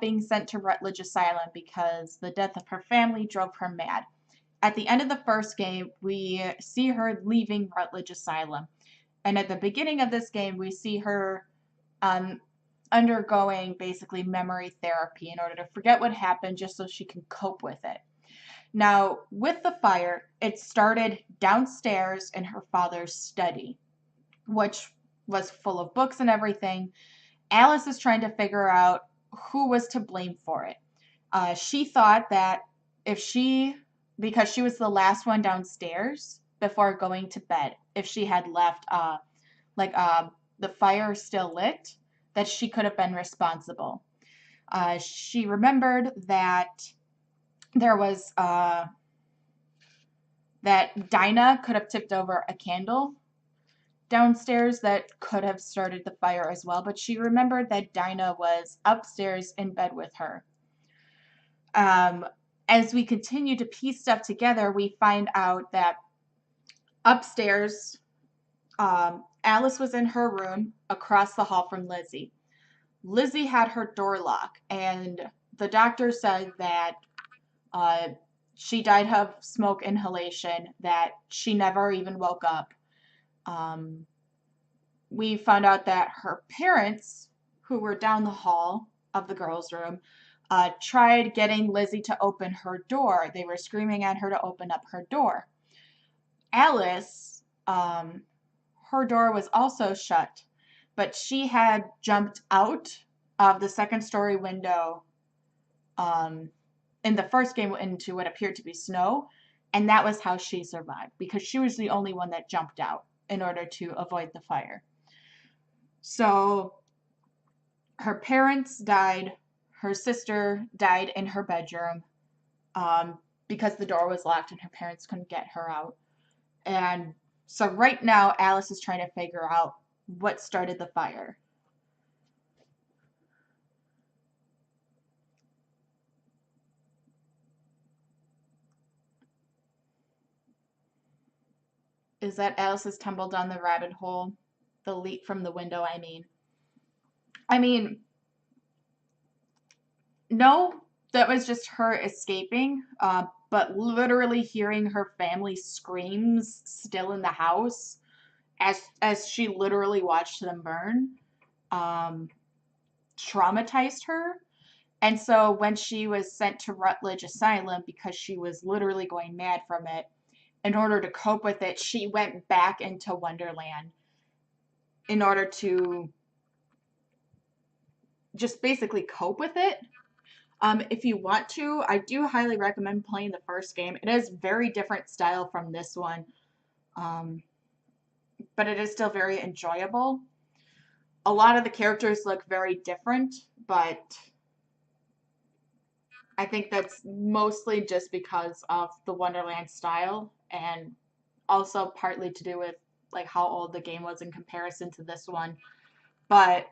being sent to Rutledge Asylum because the death of her family drove her mad. At the end of the first game, we see her leaving Rutledge Asylum. And at the beginning of this game, we see her undergoing basically memory therapy in order to forget what happened just so she can cope with it. Now, with the fire, it started downstairs in her father's study, which was full of books and everything. Alice is trying to figure out who was to blame for it. She thought that because she was the last one downstairs before going to bed, if she had left the fire still lit, that she could have been responsible. She remembered that there was that Dinah could have tipped over a candle downstairs that could have started the fire as well, but she remembered that Dinah was upstairs in bed with her. As we continue to piece stuff together, we find out that upstairs, Alice was in her room across the hall from Lizzie. Lizzie had her door locked, and the doctor said that she died of smoke inhalation, that she never even woke up. We found out that her parents, who were down the hall of the girls' room, tried getting Lizzie to open her door. They were screaming at her to open up her door. Alice, her door was also shut, but she had jumped out of the second-story window in the first game into what appeared to be snow, and that was how she survived, because she was the only one that jumped out in order to avoid the fire. So her parents died. Her sister died in her bedroom because the door was locked and her parents couldn't get her out. And so right now, Alice is trying to figure out what started the fire. Is that Alice has tumbled down the rabbit hole? The leap from the window, I mean, no, that was just her escaping, but literally hearing her family screams still in the house as she literally watched them burn, traumatized her. And so when she was sent to Rutledge Asylum, because she was literally going mad from it, in order to cope with it, she went back into Wonderland in order to just basically cope with it. If you want to, I do highly recommend playing the first game. It is very different style from this one, but it is still very enjoyable. A lot of the characters look very different, but I think that's mostly just because of the Wonderland style, and also partly to do with like how old the game was in comparison to this one. But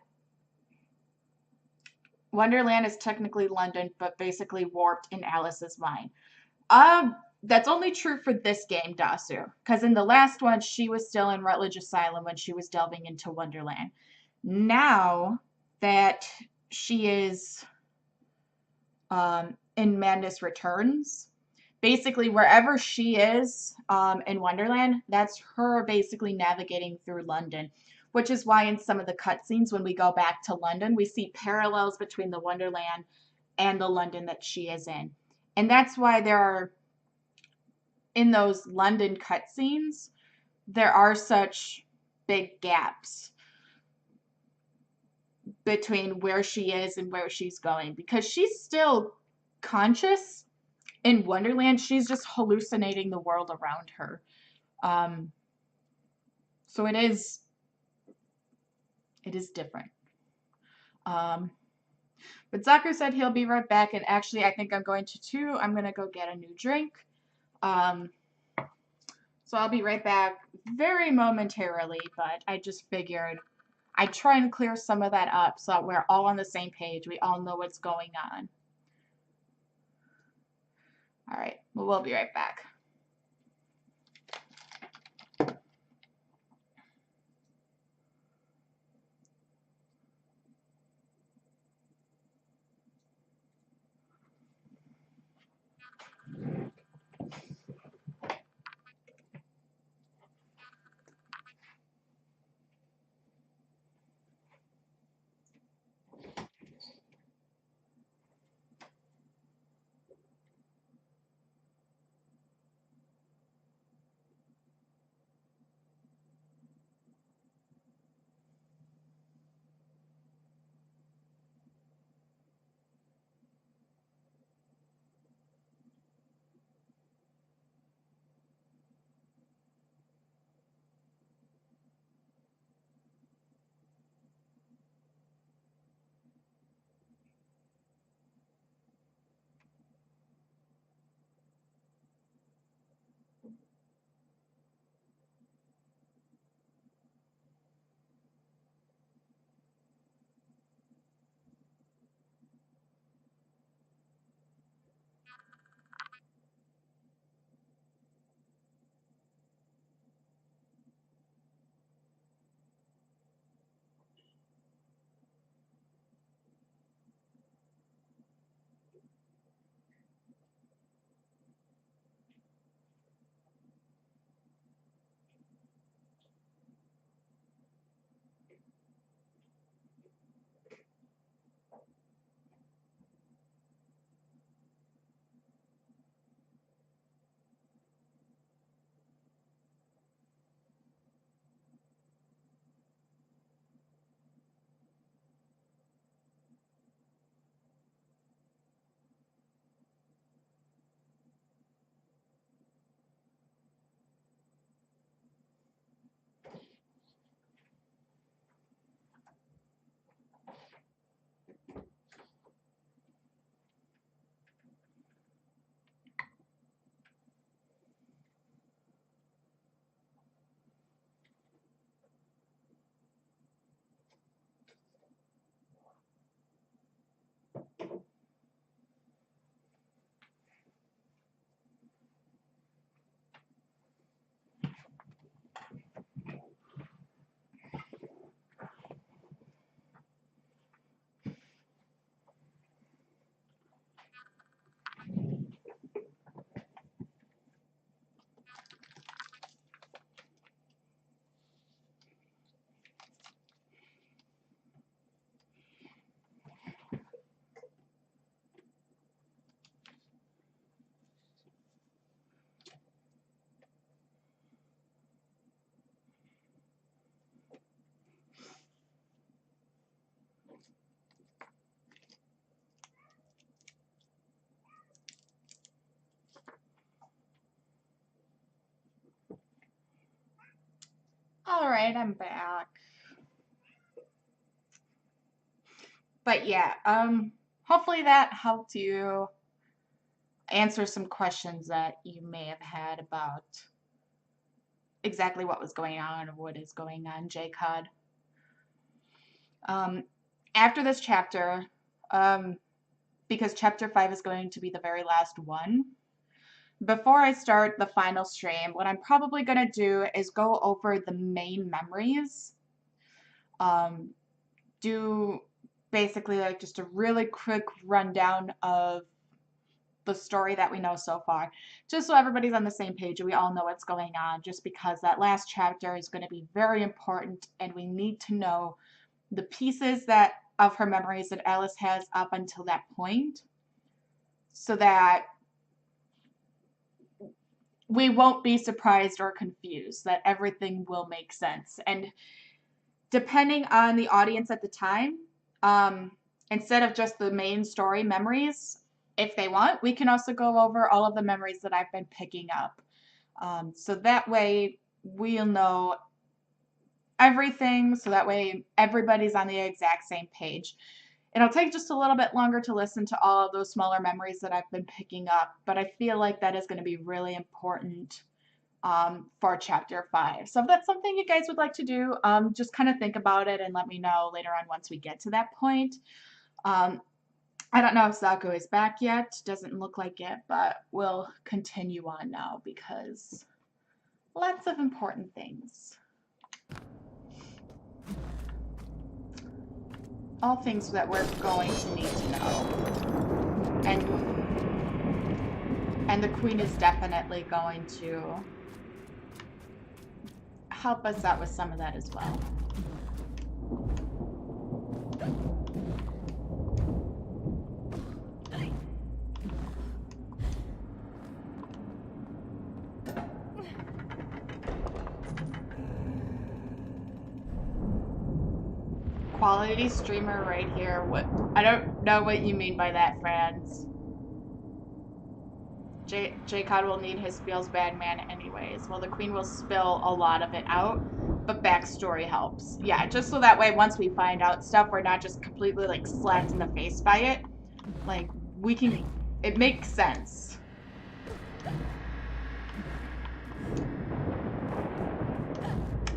Wonderland is technically London, but basically warped in Alice's mind. That's only true for this game, Dasu, because in the last one, she was still in Rutledge Asylum when she was delving into Wonderland. Now that she is in Madness Returns, basically wherever she is in Wonderland, that's her basically navigating through London, which is why in some of the cutscenes when we go back to London, we see parallels between the Wonderland and the London that she is in. And that's why there are, in those London cutscenes, there are such big gaps between where she is and where she's going, because she's still conscious in Wonderland. She's just hallucinating the world around her. So it is different. But Zaku said he'll be right back, and actually I think I'm going to too. I'm going to go get a new drink. So I'll be right back very momentarily, but I just figured I'd try and clear some of that up so that we're all on the same page. We all know what's going on. All right, well, we'll be right back. Alright, I'm back. But yeah, hopefully that helped you answer some questions that you may have had about exactly what was going on or what is going on, JCOD. After this chapter, because chapter 5 is going to be the very last one, before I start the final stream, what I'm probably going to do is go over the main memories. Do basically like just a really quick rundown of the story that we know so far, just so everybody's on the same page and we all know what's going on, just because that last chapter is going to be very important and we need to know the pieces that of her memories that Alice has up until that point, so that we won't be surprised or confused, that everything will make sense. And depending on the audience at the time, instead of just the main story memories, if they want, we can also go over all of the memories that I've been picking up. So that way we'll know everything, so that way everybody's on the exact same page. It'll take just a little bit longer to listen to all of those smaller memories that I've been picking up, but I feel like that is going to be really important for chapter 5. So if that's something you guys would like to do, just kind of think about it and let me know later on once we get to that point. I don't know if Zaku is back yet. Doesn't look like it, but we'll continue on now because lots of important things. All things that we're going to need to know. And the Queen is definitely going to help us out with some of that as well. Quality streamer right here. What? I don't know what you mean by that, friends. JCOD will need his spills bad man anyways. Well, the Queen will spill a lot of it out, but backstory helps. Yeah, just so that way once we find out stuff, we're not just completely like slapped in the face by it. Like, we can, it makes sense.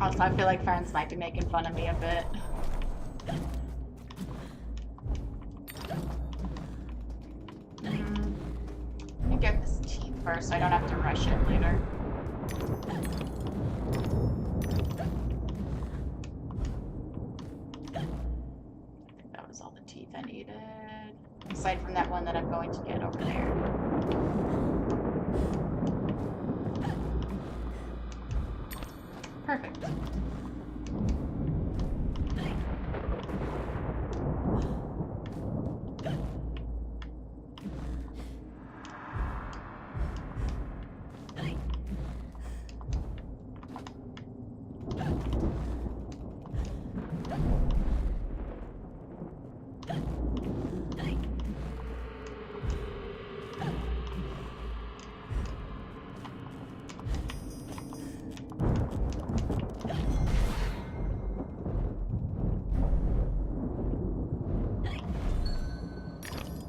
Also, I feel like friends might be making fun of me a bit. Let me get this teeth first so I don't have to rush it later. I think that was all the teeth I needed. Aside from that one that I'm going to get over there. Perfect.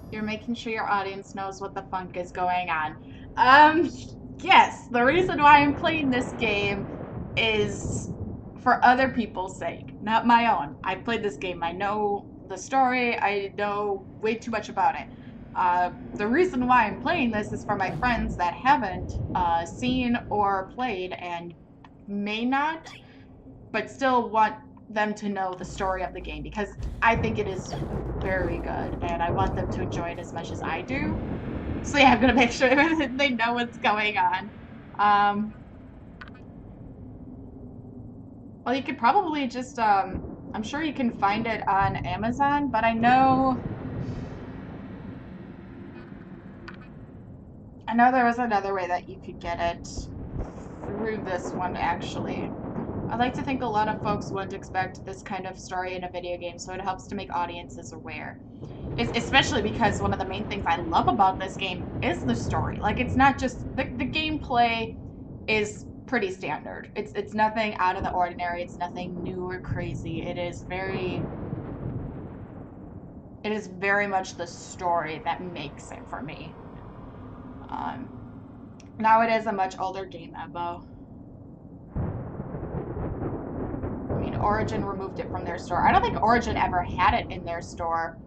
You're making sure your audience knows what the funk is going on. Yes, the reason why I'm playing this game is for other people's sake, not my own. I've played this game, I know the story, I know way too much about it. The reason why I'm playing this is for my friends that haven't seen or played and may not, but still want them to know the story of the game, because I think it is very good and I want them to enjoy it as much as I do. So yeah, I'm gonna make sure that they know what's going on. Well, you could probably just, I'm sure you can find it on Amazon, but I know there was another way that you could get it through this one, actually. I like to think a lot of folks wouldn't expect this kind of story in a video game, so it helps to make audiences aware. Especially because one of the main things I love about this game is the story. Like, it's not just, the gameplay is pretty standard. It's nothing out of the ordinary. It's nothing new or crazy. It is very much the story that makes it for me. Now it is a much older game, Evo. I mean, Origin removed it from their store. I don't think Origin ever had it in their store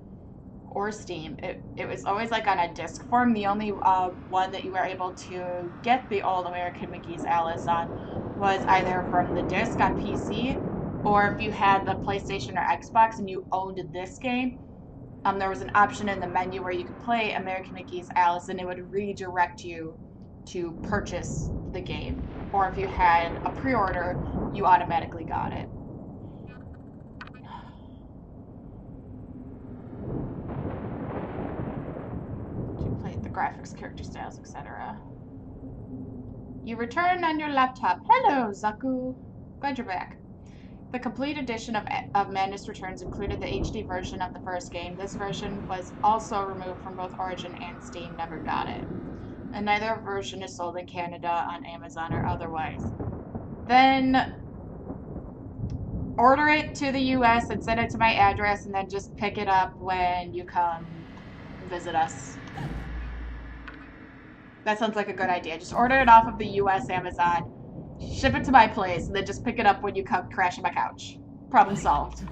or Steam. It was always like on a disc form. The only one that you were able to get the old American McGee's Alice on was either from the disc on PC, or if you had the PlayStation or Xbox and you owned this game, there was an option in the menu where you could play American McGee's Alice and it would redirect you to purchase the game. Or if you had a pre-order, you automatically got it. You played the graphics, character styles, etc. You return on your laptop. Hello, Zaku. Glad you're back. The complete edition of Madness Returns included the HD version of the first game. This version was also removed from both Origin and Steam. Never got it. And neither version is sold in Canada on Amazon or otherwise. Then order it to the US and send it to my address, and then just pick it up when you come visit us. That sounds like a good idea. Just order it off of the US Amazon, ship it to my place, and then just pick it up when you come crash on my couch. Problem solved.